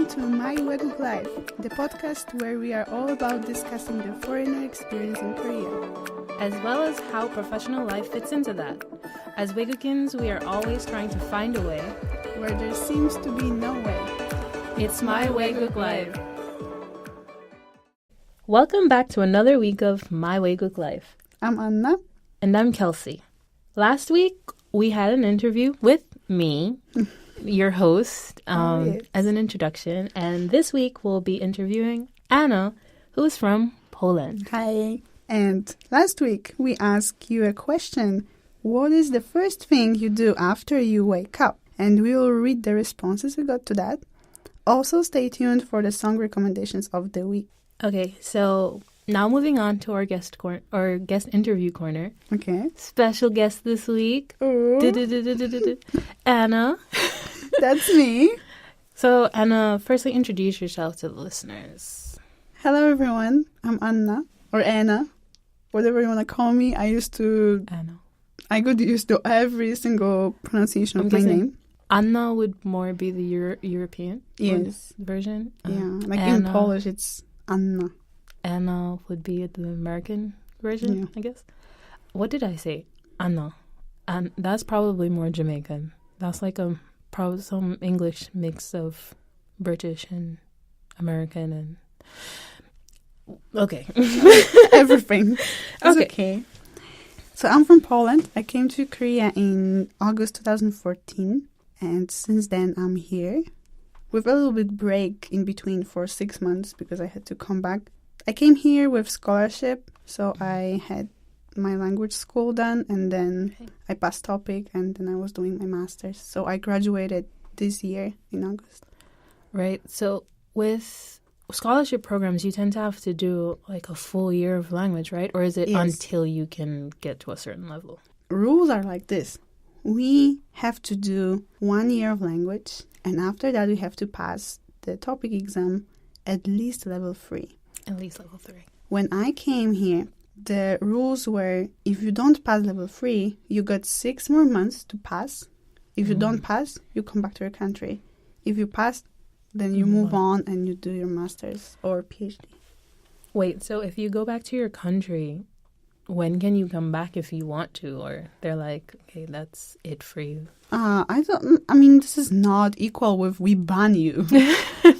Welcome to My Waeguk Life, the podcast where we are all about discussing the foreigner experience in Korea, as well as how professional life fits into that. As Waegukins, we are always trying to find a way where there seems to be no way. It's My Waeguk Life. Welcome back to another week of My Waeguk Life. I'm Anna. And I'm Kelsey. Last week, we had an interview with me, your host, as an introduction. And this week, we'll be interviewing Anna, who is from Poland. Hi. And last week, we asked you a question. What is the first thing you do after you wake up? And we will read the responses we got to that. Also, stay tuned for the song recommendations of the week. Okay, so now moving on to our guest interview corner. Okay. Special guest this week, Anna. That's me. So, Anna, firstly introduce yourself to the listeners. Hello, everyone. I'm Anna, or Anna, whatever you want to call me. I got used to every single pronunciation of my name. Anna would more be the European version. Like Anna. In Polish, it's Anna. Anna would be the American version, I guess. What did I say? Anna. And that's probably more Jamaican. That's like probably some English mix of British and American and okay. Everything. It's okay. So I'm from Poland. I came to Korea in August 2014. And since then, I'm here with a little bit break in between for 6 months because I had to come back. I came here with scholarship, so I had my language school done, and then I passed TOPIK, and then I was doing my master's. So I graduated this year in August. Right. So with scholarship programs, you tend to have to do like a full year of language, right? Or is it until you can get to a certain level? Rules are like this. We have to do 1 year of language, and after that we have to pass the TOPIK exam at least level 3. At least level 3. When I came here, the rules were if you don't pass level 3, you got 6 more months to pass. If you don't pass, you come back to your country. If you pass, then you move on and you do your master's or PhD. Wait, so if you go back to your country, when can you come back if you want to? Or they're like, okay, that's it for you? This is not equal with we ban you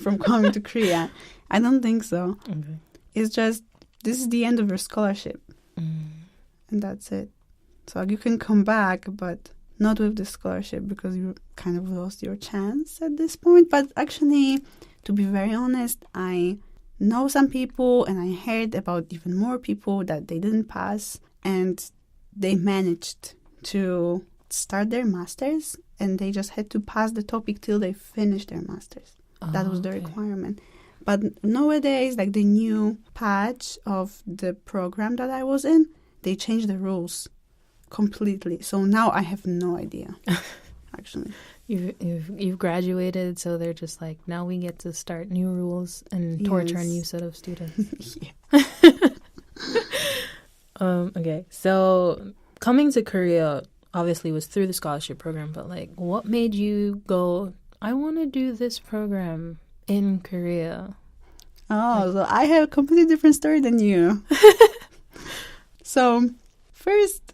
from coming to Korea. I don't think so. Okay. It's just, this is the end of your scholarship. And that's it. So you can come back, but not with the scholarship because you kind of lost your chance at this point. But actually, to be very honest, I know some people and I heard about even more people that they didn't pass and they managed to start their masters and they just had to pass the TOPIK till they finished their masters. That was the requirement. But nowadays, like the new patch of the program that I was in, they changed the rules completely. So now I have no idea, actually. You've graduated, so they're just like, now we get to start new rules and torture a new set of students. Okay, so coming to Korea obviously was through the scholarship program, but like, what made you go, I want to do this program in Korea? So I have a completely different story than you. So first,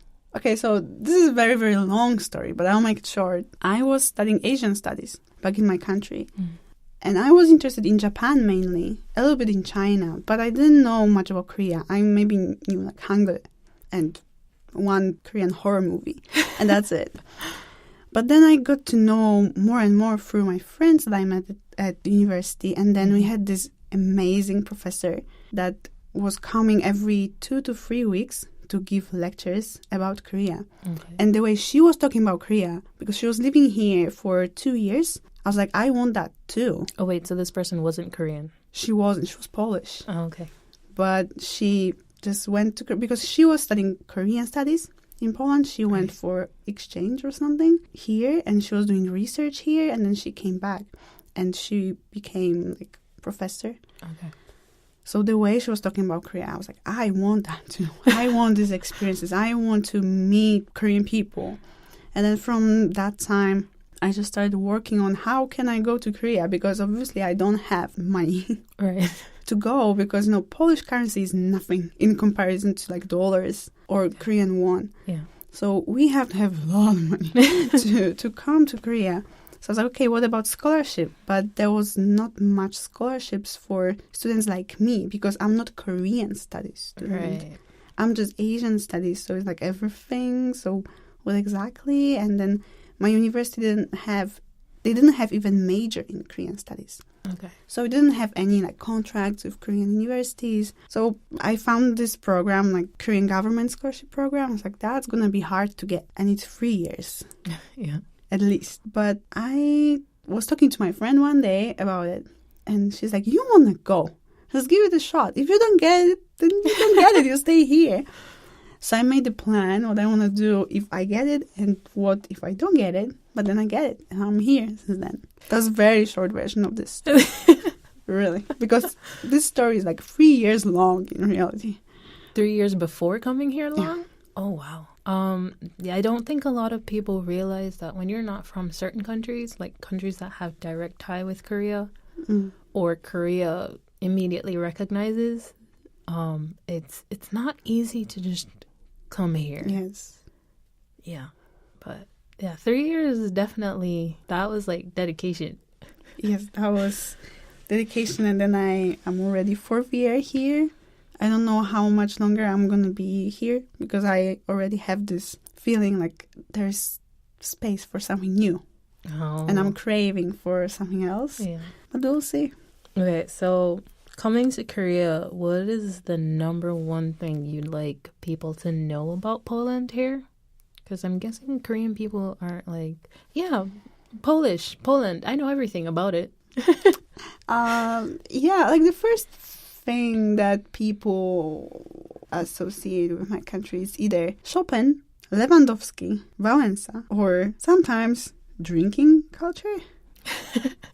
so this is a very, very long story, but I'll make it short. I was studying Asian studies back in my country. And I was interested in Japan mainly, a little bit in China, but I didn't know much about Korea. I maybe knew like Hangul and one Korean horror movie, and that's it. But then I got to know more and more through my friends that I met at university. And then we had this amazing professor that was coming every 2 to 3 weeks to give lectures about Korea. Okay. And the way she was talking about Korea, because she was living here for 2 years, I was like, I want that too. Oh, wait, so this person wasn't Korean? She wasn't. She was Polish. Oh, okay. But she just went to, because she was studying Korean studies in Poland. She went for exchange or something here, and she was doing research here, and then she came back, and she became like professor. Okay. So the way she was talking about Korea, I was like, I want that too. I want these experiences. I want to meet Korean people. And then from that time, I just started working on how can I go to Korea, because obviously I don't have money Right. to go, because Polish currency is nothing in comparison to like dollars or Korean won. Yeah. So we have to have a lot of money to come to Korea. So I was like, okay, what about scholarship? But there was not much scholarships for students like me, because I'm not Korean studies student. Right. I'm just Asian studies, so it's like everything. So what exactly? And then my university didn't have even major in Korean studies. Okay. So we didn't have any like contracts with Korean universities. So I found this program, like Korean government scholarship program. I was like, that's going to be hard to get. And it's 3 years. Yeah. At least. But I was talking to my friend one day about it. And she's like, you want to go. Just give it a shot. If you don't get it, then you don't get it. You stay here. So I made a plan, what I want to do if I get it and what if I don't get it. But then I get it. And I'm here since then. That's a very short version of this story. Really. Because this story is like 3 years long in reality. 3 years before coming here long? Yeah. Oh, wow. Yeah, I don't think a lot of people realize that when you're not from certain countries, like countries that have direct tie with Korea, or Korea immediately recognizes, it's not easy to just come here. Yes. Yeah. But yeah, 3 years is definitely, that was like dedication. Yes, that was dedication. And then I'm already 4th year here. I don't know how much longer I'm going to be here, because I already have this feeling like there's space for something new. Oh. And I'm craving for something else. Yeah. But we'll see. Okay, so coming to Korea, what is the number one thing you'd like people to know about Poland here? Because I'm guessing Korean people aren't like, yeah, Poland, I know everything about it. Yeah, like the first thing that people associate with my country is either Chopin, Lewandowski, Wałęsa, or sometimes drinking culture.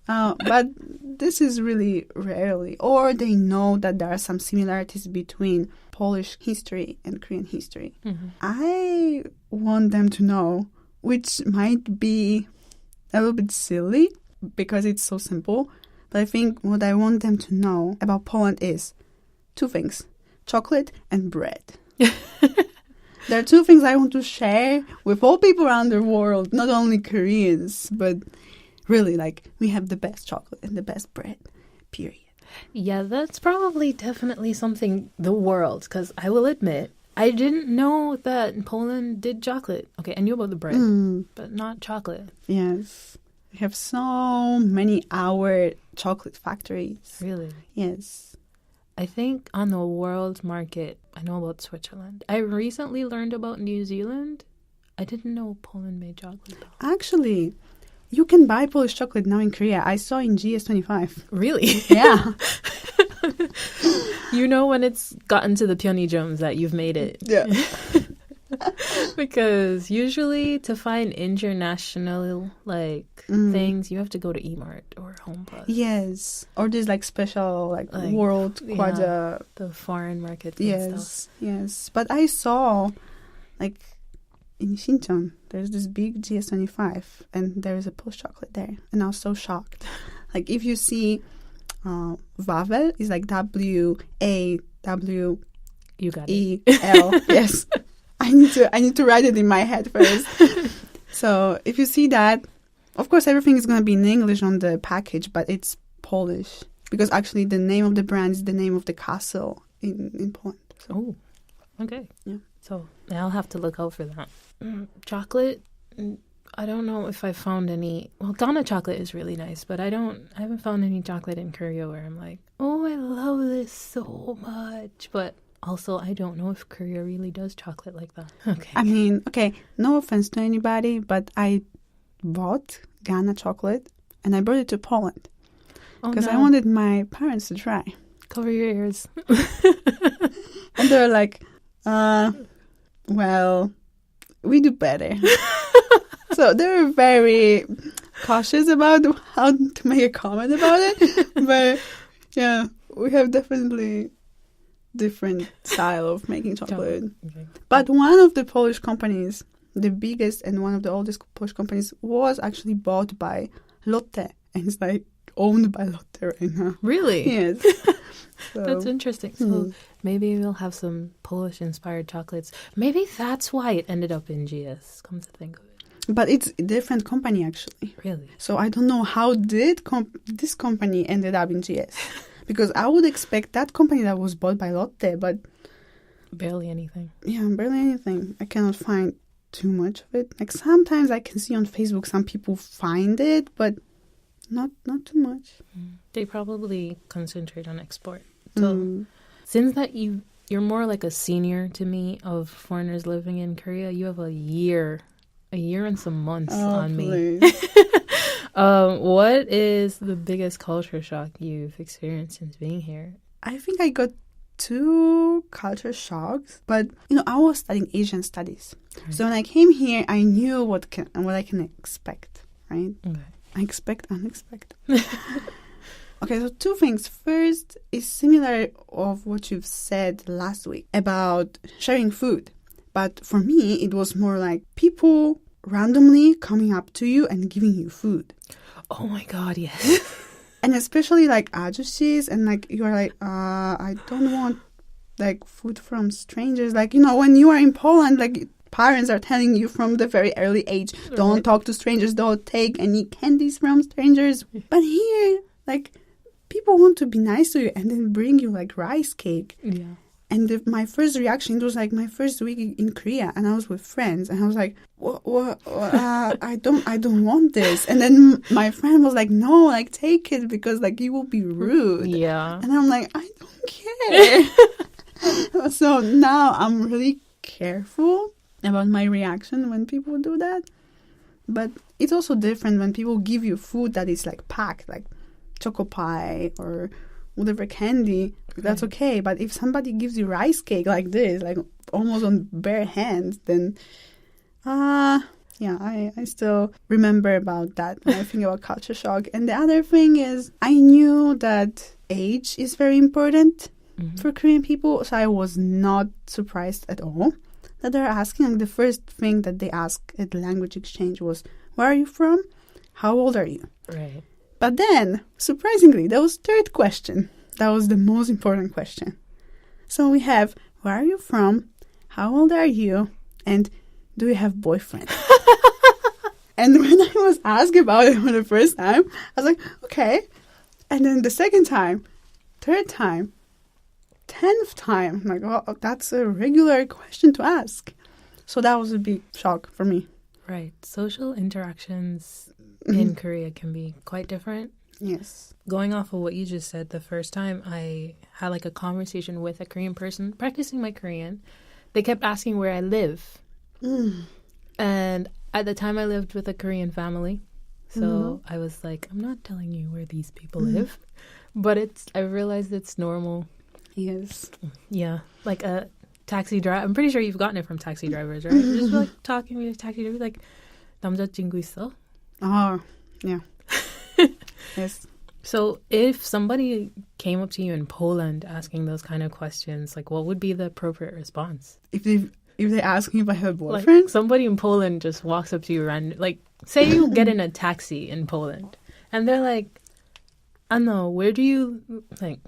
But this is really rarely. Or they know that there are some similarities between Polish history and Korean history. Mm-hmm. I want them to know, which might be a little bit silly because it's so simple, but I think what I want them to know about Poland is 2 things: chocolate and bread. There are 2 things I want to share with all people around the world, not only Koreans, but really, like, we have the best chocolate and the best bread, period. Yeah, that's probably definitely something the world, because I will admit, I didn't know that Poland did chocolate. Okay, I knew about the bread, but not chocolate. Yes. We have so many our chocolate factories. Really? Yes. I think on the world market, I know about Switzerland. I recently learned about New Zealand. I didn't know Poland made chocolate, though. Actually, you can buy Polish chocolate now in Korea. I saw in GS25. Really? Yeah. You know when it's gotten to the Pyeongjeongs that you've made it. Yeah. Because usually to find international things, you have to go to E-Mart or Home Plus. Yes. Or there's like special like world quadra. The foreign markets Yes. and stuff. Yes. But I saw like in Shincheon, there's this big GS25 and there is a Polish chocolate there. And I was so shocked. Like if you see Wawel is like W-A-W-E-L. You got it. Yes. I need to write it in my head first. So if you see that, of course everything is going to be in English on the package, but it's Polish. Because actually the name of the brand is the name of the castle in Poland. So. Oh, okay. Yeah. So I'll have to look out for that. Chocolate, I don't know if I found any. Well, Ghana chocolate is really nice, but I haven't found any chocolate in Korea where I'm like, oh, I love this so much. But also, I don't know if Korea really does chocolate like that. Okay. I mean, okay, no offense to anybody, but I bought Ghana chocolate and I brought it to Poland because I wanted my parents to try. Cover your ears. And they were like, well, we do better. So they were very cautious about how to make a comment about it. But yeah, we have definitely different style of making chocolate. Okay. But one of the Polish companies the biggest and one of the oldest Polish companies, was actually bought by Lotte. And it's like owned by Lotte right now. Really? Yes. So, that's interesting. So maybe we'll have some Polish-inspired chocolates. Maybe that's why it ended up in GS, come to think of it. But it's a different company, actually. Really? So I don't know how did this company ended up in GS. Because I would expect that company that was bought by Lotte, but... Barely anything. Yeah, barely anything. I cannot find too much of it. Like, sometimes I can see on Facebook some people find it, but not too much. They probably concentrate on export. So since that you're more like a senior to me of foreigners living in Korea, you have a year and some months on me. What is the biggest culture shock you've experienced since being here? I think I got 2 culture shocks, but I was studying Asian studies. Right. So when I came here, I knew what I can expect, right? Okay. I expect unexpected. Okay, so 2 things. First is similar of what you've said last week about sharing food. But for me, it was more like people randomly coming up to you and giving you food. Oh my God, yes. And especially like ajushis, and like you're like, I don't want like food from strangers. Like, when you are in Poland, like parents are telling you from the very early age, don't talk to strangers, don't take any candies from strangers. But here, like, people want to be nice to you and then bring you like rice cake. Yeah. And my first reaction, it was like my first week in Korea, and I was with friends, and I was like, what, I don't want this. And then my friend was like, no, like, take it because like you will be rude. Yeah. And I'm like, I don't care. So now I'm really careful about my reaction when people do that. But it's also different when people give you food that is like packed, like choco pie or whatever candy. That's okay. But if somebody gives you rice cake like this, like almost on bare hands, then I still remember about that when I think about culture shock. And the other thing is, I knew that age is very important for Korean people, so I was not surprised at all that they're asking. Like, the first thing that they asked at the language exchange was, where are you from? How old are you? Right. But then, surprisingly, there was third question. That was the most important question. So we have, where are you from? How old are you? And do you have boyfriend? And when I was asked about it for the first time, I was like, okay. And then the second time, third time, 10th time, I'm like, oh, that's a regular question to ask. So that was a big shock for me. Right. Social interactions in Korea can be quite different. Yes. Going off of what you just said, the first time I had like a conversation with a Korean person practicing my Korean, they kept asking where I live. And at the time I lived with a Korean family. So I was like, I'm not telling you where these people live. But I realized it's normal. Yes. Yeah. Like a taxi driver. I'm pretty sure you've gotten it from taxi drivers, right? You're just like talking with a taxi driver, like, 남자친구 있어? Oh, yeah. Yes. So if somebody came up to you in Poland asking those kind of questions, like, what would be the appropriate response? If they ask me if I have a boyfriend? Like, somebody in Poland just walks up to you and, like, say you get in a taxi in Poland, and they're like, I don't know, where do you, like,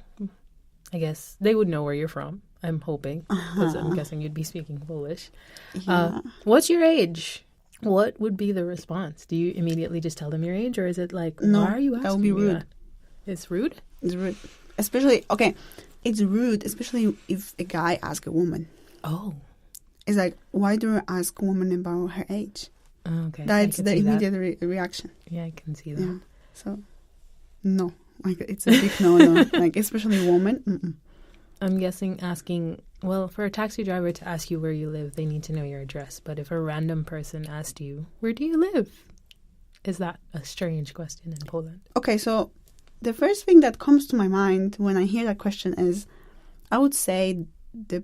I guess they would know where you're from, I'm hoping, because I'm guessing you'd be speaking Polish. Yeah. What's your age? What would be the response? Do you immediately just tell them your age, or is it like, no, why are you asking that would be rude. That? It's rude? It's rude. Especially, okay, it's rude, especially if a guy asks a woman. Oh. It's like, why do you ask a woman about her age? Okay. That's the immediate reaction. Yeah, I can see that. Yeah. So, no. Like, it's a big no-no. Like, especially women. Mm-mm. I'm guessing asking, well, for a taxi driver to ask you where you live, they need to know your address. But if a random person asked you, where do you live? Is that a strange question in Poland? Okay, so the first thing that comes to my mind when I hear that question is, I would say the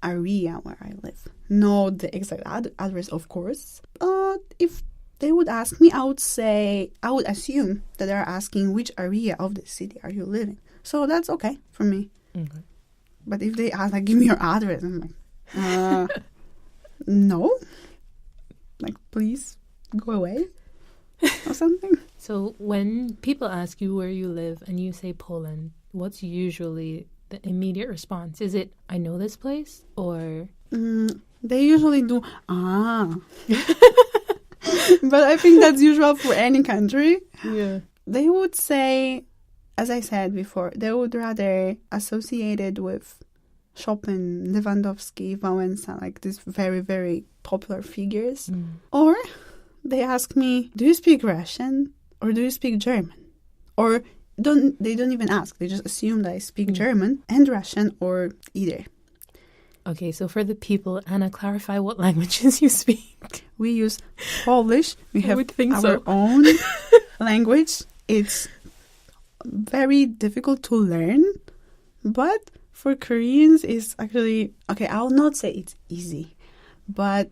area where I live. Not the exact address, of course. But if they would ask me, I would assume that they're asking which area of the city are you living. So that's okay for me. Okay. But if they ask, like, give me your address, I'm like, no. like, please go away or something. So when people ask you where you live and you say Poland, what's usually the immediate response? Is it, I know this place, or? They usually do, But I think that's usual for any country. Yeah. They would say, as I said before, they would rather associate it with Chopin, Lewandowski, Wałęsa, like these very, very popular figures. Or they ask me, do you speak Russian or do you speak German? Or they don't even ask. They just assume that I speak German and Russian or either. Okay, so for the people, Anna, clarify what languages you speak. We use Polish. We have our so. own language. It's very difficult to learn, but for Koreans, it's actually, okay, I will not say it's easy, but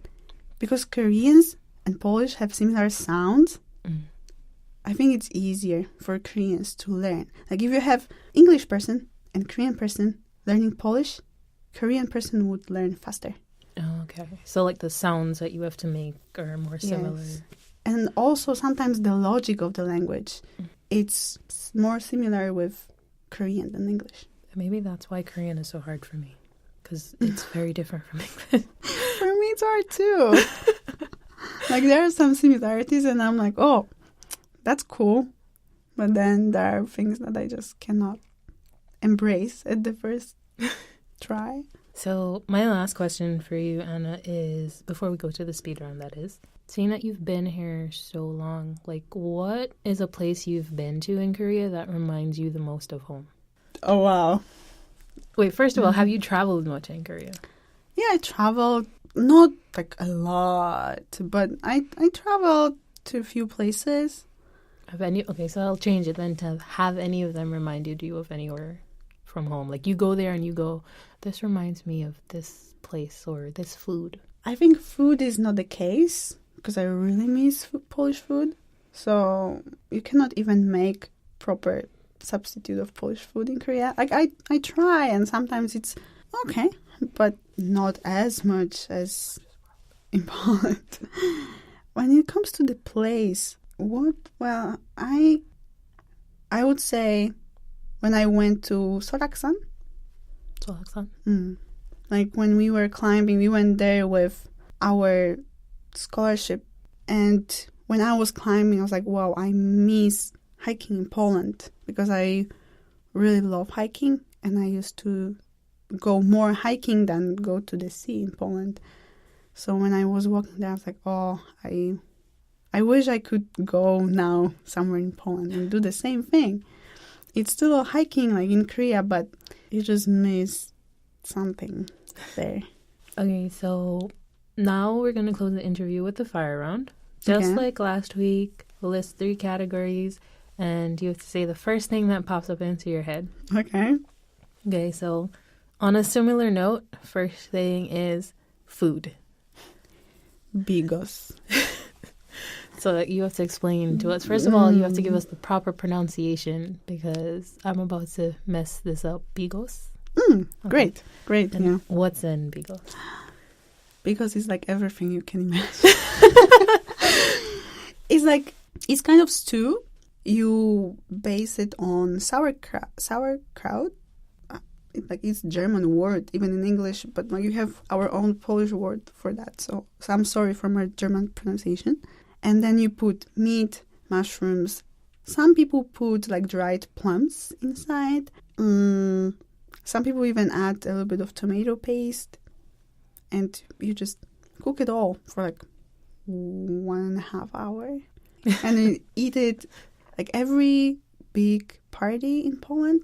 because Koreans and Polish have similar sounds, I think it's easier for Koreans to learn. Like if you have English person and Korean person learning Polish, Korean person would learn faster. Oh, okay. So like the sounds that you have to make are more similar. Yes. And also sometimes the logic of the language, it's more similar with Korean than English. Maybe that's why Korean is so hard for me, because it's very different from English. For me, it's hard too. Like there are some similarities and I'm like, oh, that's cool. But then there are things that I just cannot embrace at the first try. So my last question for you, Anna, is, before we go to the speed round, that is, seeing that you've been here so long, like what is a place you've been to in Korea that reminds you the most of home? Oh, wow. Wait, first of all, have you traveled much in Korea? Yeah, I traveled, not like a lot, but I traveled to a few places. Okay, so I'll change it then to have any of them reminded you of anywhere from home. Like you go there and you go, this reminds me of this place or this food. I think food is not the case because I really miss Polish food. So you cannot even make proper substitute of Polish food in Korea. Like I try and sometimes it's okay, but not as much as in Poland. When it comes to the place, I would say when I went to Soraksan. Like when we were climbing, we went there with our scholarship. And when I was climbing, I was like, wow, I miss hiking in Poland because I really love hiking. And I used to go more hiking than go to the sea in Poland. So when I was walking there, I was like, oh, I wish I could go now somewhere in Poland and do the same thing. It's still hiking like in Korea, but you just miss something there. Okay, so now we're going to close the interview with the fire round. Just like last week, we'll list 3 categories, and you have to say the first thing that pops up into your head. Okay. Okay, so on a similar note, first thing is food. Bigos. So you have to explain to us. First of all, you have to give us the proper pronunciation because I'm about to mess this up. Bigos? Okay. Great. And yeah. What's in bigos? Because it's like everything you can imagine. It's kind of stew. You base it on sauerkraut. It's German word, even in English, but you have our own Polish word for that. So I'm sorry for my German pronunciation. And then you put meat, mushrooms. Some people put like dried plums inside. Some people even add a little bit of tomato paste. And you just cook it all for like 1.5 hours. And you eat it. Like every big party in Poland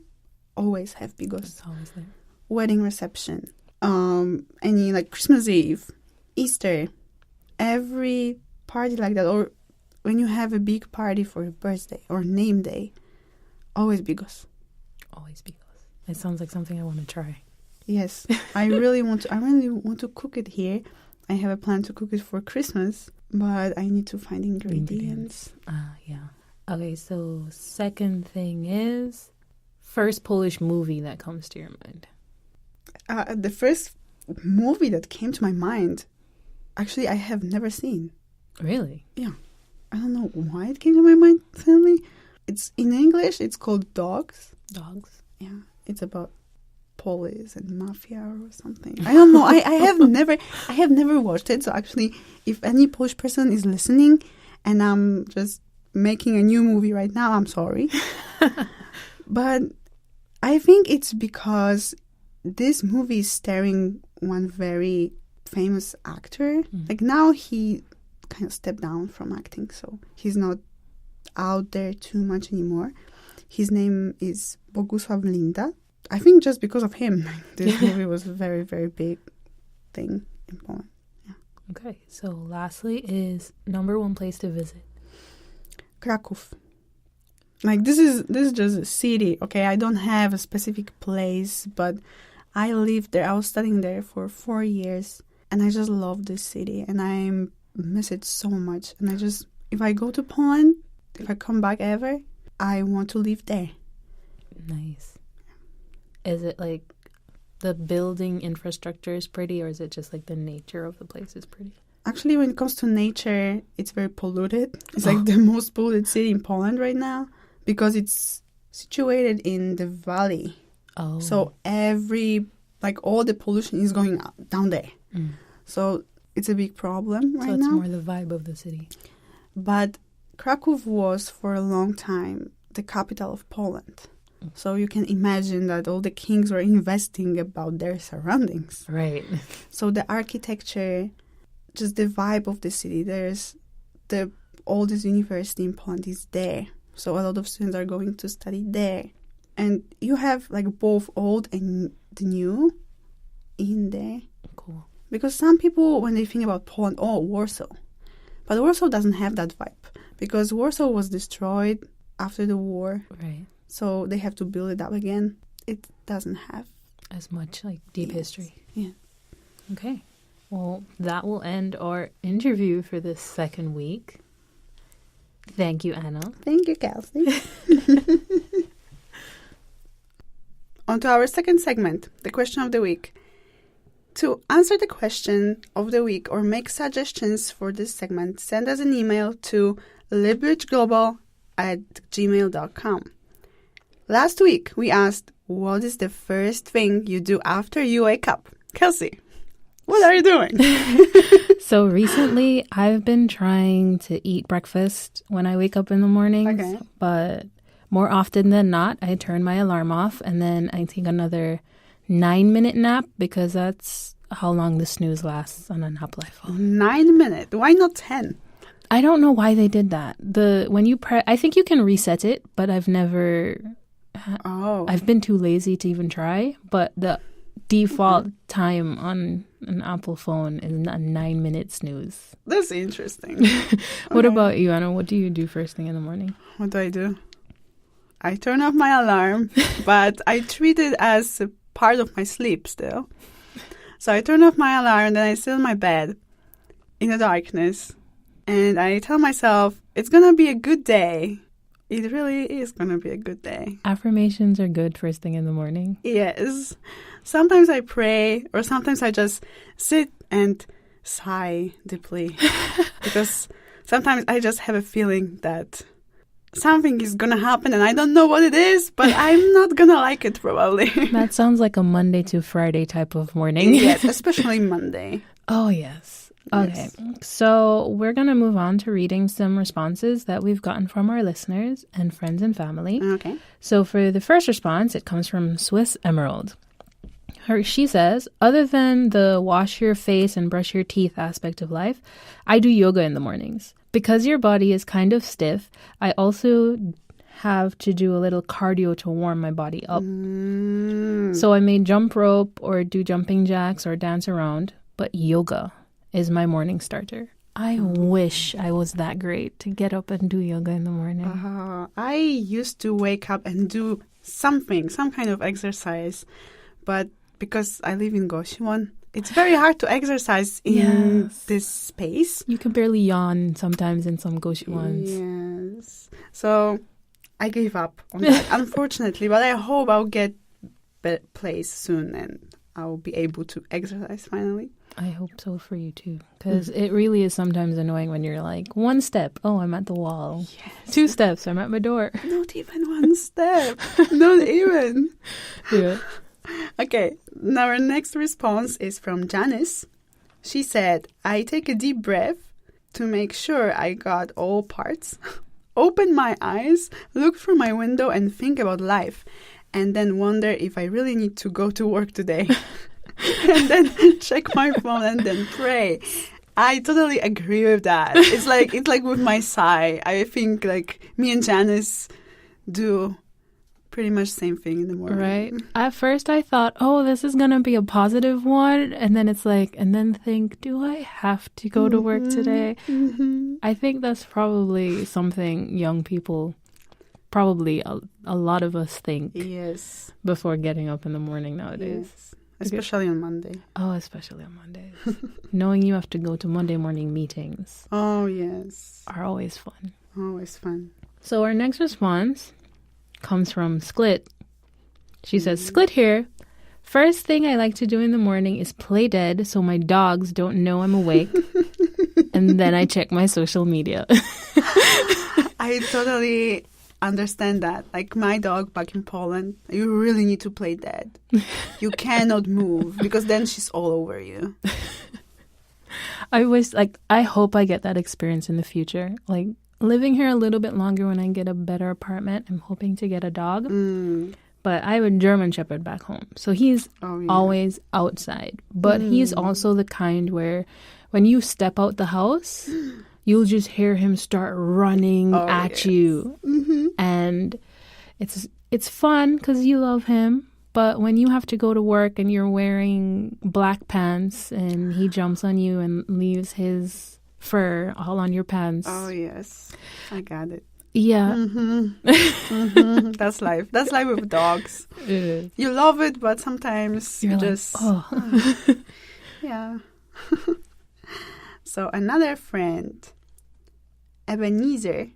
always have bigos. It's always there. Wedding reception. Any like Christmas Eve, Easter. Every party like that, or when you have a big party for your birthday or name day, always bigos. Always bigos. It sounds like something I want to try. Yes, I really want to cook it here. I have a plan to cook it for Christmas, but I need to find ingredients. Yeah. Okay, so second thing is first Polish movie that comes to your mind. The first movie that came to my mind, actually, I have never seen. Really? Yeah. I don't know why it came to my mind suddenly. It's in English, it's called Dogs. Dogs? Yeah. It's about police and mafia or something. I don't know. I have never watched it. So actually, if any Polish person is listening and I'm just making a new movie right now, I'm sorry. But I think it's because this movie is starring one very famous actor. Like now he kind of stepped down from acting, so he's not out there too much anymore. His name is Bogusław Linda. I think just because of him, this movie was a very, very big thing in Poland. Yeah. Okay, so lastly is number one place to visit. Kraków. Like this is just a city. Okay, I don't have a specific place, but I lived there. I was studying there for 4 years, and I just love this city, and I miss it so much. And if I go to Poland, if I come back ever, I want to live there. Nice. Is it like the building infrastructure is pretty, or is it just like the nature of the place is pretty? Actually, when it comes to nature, it's very polluted. It's like the most polluted city in Poland right now because it's situated in the valley. Oh. So all the pollution is going down there. So it's a big problem right now. So it's more the vibe of the city. But Kraków was for a long time the capital of Poland. So you can imagine that all the kings were investing about their surroundings. Right. So the architecture, just the vibe of the city, there's the oldest university in Poland is there. So a lot of students are going to study there. And you have like both old and the new in there. Cool. Because some people, when they think about Poland, Warsaw. But Warsaw doesn't have that vibe. Because Warsaw was destroyed after the war. Right. So they have to build it up again. It doesn't have as much like deep history. Yeah. Okay. Well, that will end our interview for this second week. Thank you, Anna. Thank you, Kelsey. On to our second segment, the question of the week. To answer the question of the week or make suggestions for this segment, send us an email to libridgeglobal@gmail.com. Last week, we asked, what is the first thing you do after you wake up? Kelsey, what are you doing? So recently, I've been trying to eat breakfast when I wake up in the mornings. Okay. But more often than not, I turn my alarm off and then I take another 9-minute nap because that's how long the snooze lasts on an Apple iPhone. 9 minutes? Why not 10? I don't know why they did that. I think you can reset it, but I've never... I've been too lazy to even try, but the default time on an Apple phone is a 9-minute snooze. That's interesting. What about you, Anna? What do you do first thing in the morning? What do? I turn off my alarm, but I treat it as a part of my sleep still. So I turn off my alarm, then I sit in my bed in the darkness, and I tell myself, it's going to be a good day. It really is going to be a good day. Affirmations are good first thing in the morning. Yes. Sometimes I pray, or sometimes I just sit and sigh deeply. Because sometimes I just have a feeling that something is going to happen and I don't know what it is, but I'm not going to like it probably. That sounds like a Monday to Friday type of morning. Yes, especially Monday. Oh, yes. Okay, so we're going to move on to reading some responses that we've gotten from our listeners and friends and family. Okay. So for the first response, it comes from Swiss Emerald. She says, other than the wash your face and brush your teeth aspect of life, I do yoga in the mornings. Because your body is kind of stiff, I also have to do a little cardio to warm my body up. So I may jump rope or do jumping jacks or dance around, but yoga is my morning starter. I wish I was that great to get up and do yoga in the morning. I used to wake up and do some kind of exercise, but because I live in Goshiwon, it's very hard to exercise in this space. You can barely yawn sometimes in some Goshiwons. Yes. So I gave up on that, unfortunately, but I hope I'll get a place soon and I'll be able to exercise finally. I hope so for you too, because it really is sometimes annoying when you're like, 1 step, oh, I'm at the wall. Yes. 2 steps, I'm at my door. Not even 1 step. Not even. Yeah. Okay, now our next response is from Janice. She said, I take a deep breath to make sure I got all parts, open my eyes, look through my window and think about life, and then wonder if I really need to go to work today. And then check my phone and then pray. I totally agree with that. It's like with my sigh. I think like me and Janice do pretty much the same thing in the morning. Right. At first I thought, oh, this is going to be a positive one. And then it's like, and then think, do I have to go to work today? Mm-hmm. I think that's probably something young people, probably a lot of us think. Yes. Before getting up in the morning nowadays. Yes. Especially on Monday. Oh, especially on Mondays. Knowing you have to go to Monday morning meetings. Oh, yes. Are always fun. Always fun. So our next response comes from Sklit. She says, Sklit here. First thing I like to do in the morning is play dead so my dogs don't know I'm awake. And then I check my social media. I totally understand that. Like my dog back in Poland, you really need to play dead. You cannot move because then she's all over you. I hope I get that experience in the future. Like living here a little bit longer when I get a better apartment, I'm hoping to get a dog. But I have a German Shepherd back home. So he's always outside. But he's also the kind where when you step out the house, you'll just hear him start running at you. Mm-hmm. And it's fun because you love him. But when you have to go to work and you're wearing black pants and he jumps on you and leaves his fur all on your pants. Oh, yes. I got it. Yeah. Mm-hmm. Mm-hmm. That's life. That's life with dogs. It is. You love it, but sometimes you're you like, just... oh. Yeah. So another friend, Ebenezer.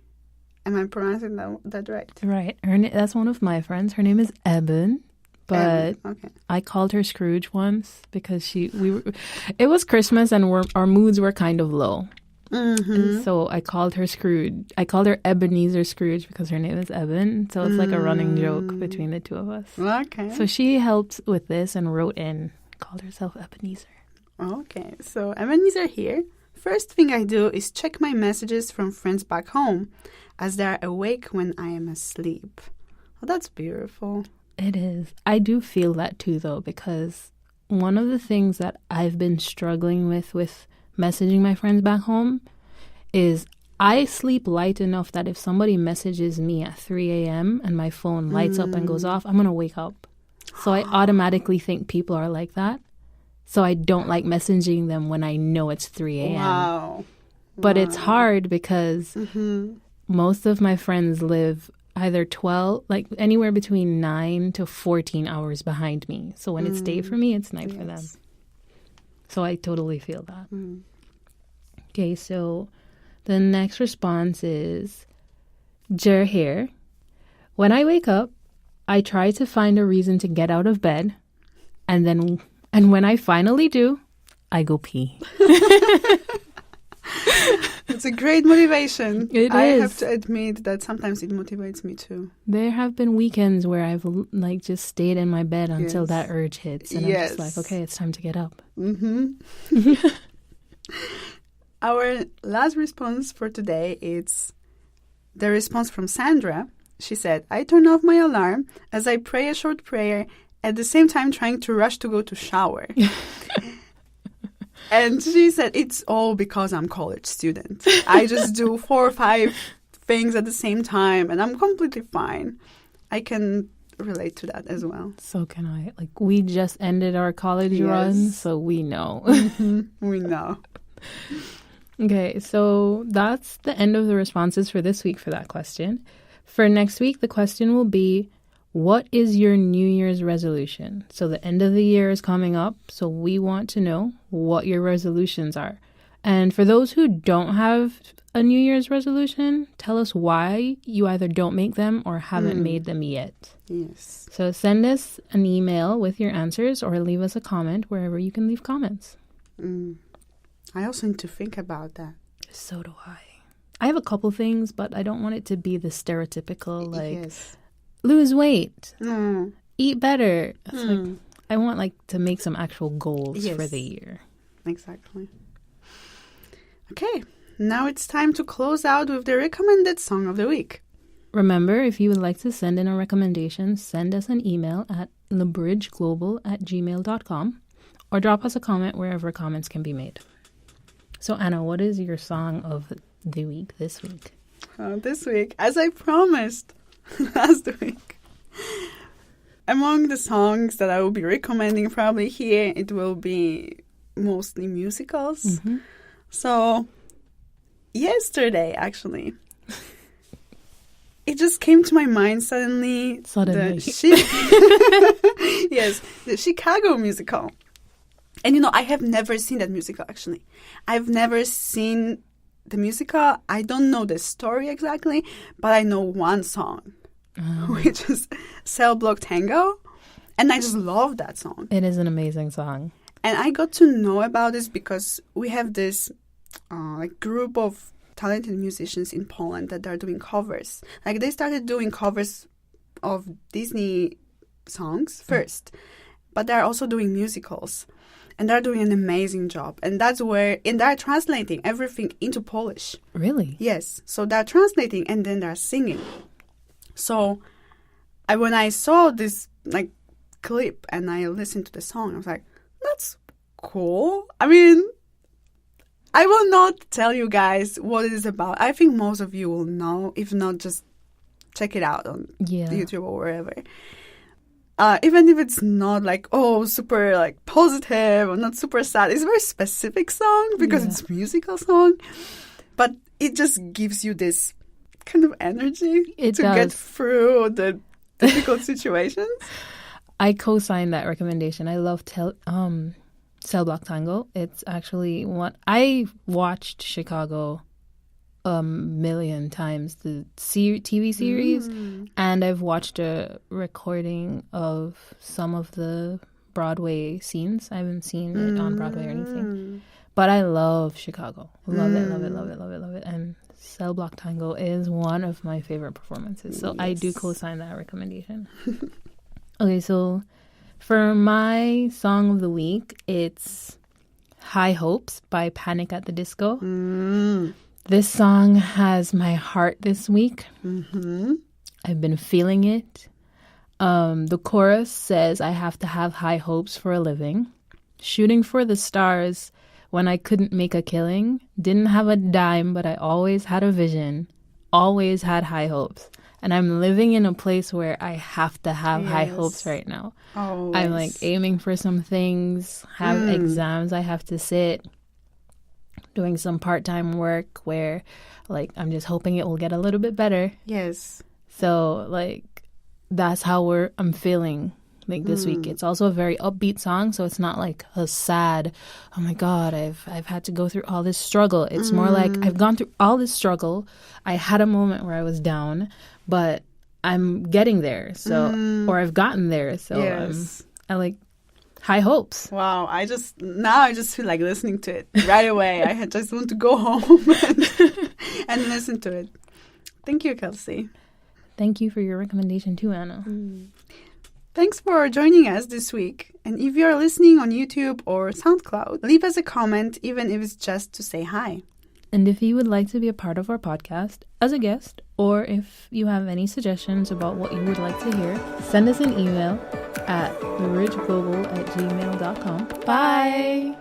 Am I pronouncing that right? Right. That's one of my friends. Her name is Eben. But okay. I called her Scrooge once because it was Christmas and our moods were kind of low. Mm-hmm. And so I called her Scrooge. I called her Ebenezer Scrooge because her name is Eben. So it's like a running joke between the two of us. Okay. So she helped with this and wrote in, called herself Ebenezer. Okay. So Ebenezer here. First thing I do is check my messages from friends back home as they are awake when I am asleep. Oh, that's beautiful. It is. I do feel that too, though, because one of the things that I've been struggling with messaging my friends back home is I sleep light enough that if somebody messages me at 3 a.m. and my phone lights up and goes off, I'm going to wake up. So I automatically think people are like that. So I don't like messaging them when I know it's 3 a.m. Wow. But it's hard because most of my friends live either 12, like anywhere between 9 to 14 hours behind me. So when it's day for me, it's night for them. So I totally feel that. Okay, so the next response is, Jer here. When I wake up, I try to find a reason to get out of bed. And when I finally do, I go pee. It's a great motivation. I have to admit that sometimes it motivates me too. There have been weekends where I've just stayed in my bed until that urge hits. And I'm just like, okay, it's time to get up. Mm-hmm. Our last response for today is the response from Sandra. She said, I turn off my alarm as I pray a short prayer, at the same time trying to rush to go to shower. And she said, it's all because I'm a college student. I just do 4 or 5 things at the same time, and I'm completely fine. I can relate to that as well. So can I. Like, we just ended our college run, so we know. We know. Okay, so that's the end of the responses for this week for that question. For next week, the question will be, what is your New Year's resolution? So the end of the year is coming up, so we want to know what your resolutions are. And for those who don't have a New Year's resolution, tell us why you either don't make them or haven't made them yet. Yes. So send us an email with your answers or leave us a comment wherever you can leave comments. I also need to think about that. So do I. I have a couple things, but I don't want it to be the stereotypical, like, lose weight, eat better. It's like, I want, like, to make some actual goals for the year. Exactly. Okay, now it's time to close out with the recommended song of the week. Remember, if you would like to send in a recommendation, send us an email at thebridgeglobal@gmail.com or drop us a comment wherever comments can be made. So, Anna, what is your song of the week this week? This week, as I promised last week, among the songs that I will be recommending probably here, it will be mostly musicals. Mm-hmm. So, yesterday, actually, it just came to my mind suddenly. Yes, the Chicago musical. And, I have never seen that musical, actually. I've never seen the musical. I don't know the story exactly, but I know one song, which is Cell Block Tango. And I just love that song. It is an amazing song. And I got to know about this because we have this group of talented musicians in Poland that are doing covers. Like, they started doing covers of Disney songs first, but they're also doing musicals. And they're doing an amazing job. And that's where, and they're translating everything into Polish. Really? Yes. So they're translating and then they're singing. So when I saw this clip and I listened to the song, I was like, that's cool. I mean, I will not tell you guys what it is about. I think most of you will know. If not, just check it out on YouTube or wherever. Even if it's not super positive or not super sad, it's a very specific song because it's a musical song. But it just gives you this kind of energy get through the difficult situations. I co-sign that recommendation. I love Cell Block Tango. It's actually what I watched Chicago a million times, the TV series, and I've watched a recording of some of the Broadway scenes. I haven't seen it on Broadway or anything, but I love Chicago. Love it. And Cell Block Tango is one of my favorite performances, so I do co-sign that recommendation. Okay, so for my song of the week, it's High Hopes by Panic at the Disco. This song has my heart this week. I've been feeling it. The chorus says, I have to have high hopes for a living. Shooting for the stars when I couldn't make a killing. Didn't have a dime, but I always had a vision. Always had high hopes. And I'm living in a place where I have to have high hopes right now. Always. I'm aiming for some things, have exams I have to sit, doing some part-time work where I'm just hoping it will get a little bit better. Yes. So that's how I'm feeling this week. It's also a very upbeat song, so it's not a sad, oh my God, I've had to go through all this struggle. It's more I've gone through all this struggle. I had a moment where I was down, but I'm getting there. So or I've gotten there. So I high hopes. Wow, I just feel like listening to it right away. I just want to go home and listen to it. Thank you, Kelsey. Thank you for your recommendation too, Anna. Thanks for joining us this week. And if you're listening on YouTube or SoundCloud, leave us a comment, even if it's just to say hi. And if you would like to be a part of our podcast as a guest, or if you have any suggestions about what you would like to hear, send us an email at thebridgeglobal@gmail.com. Bye!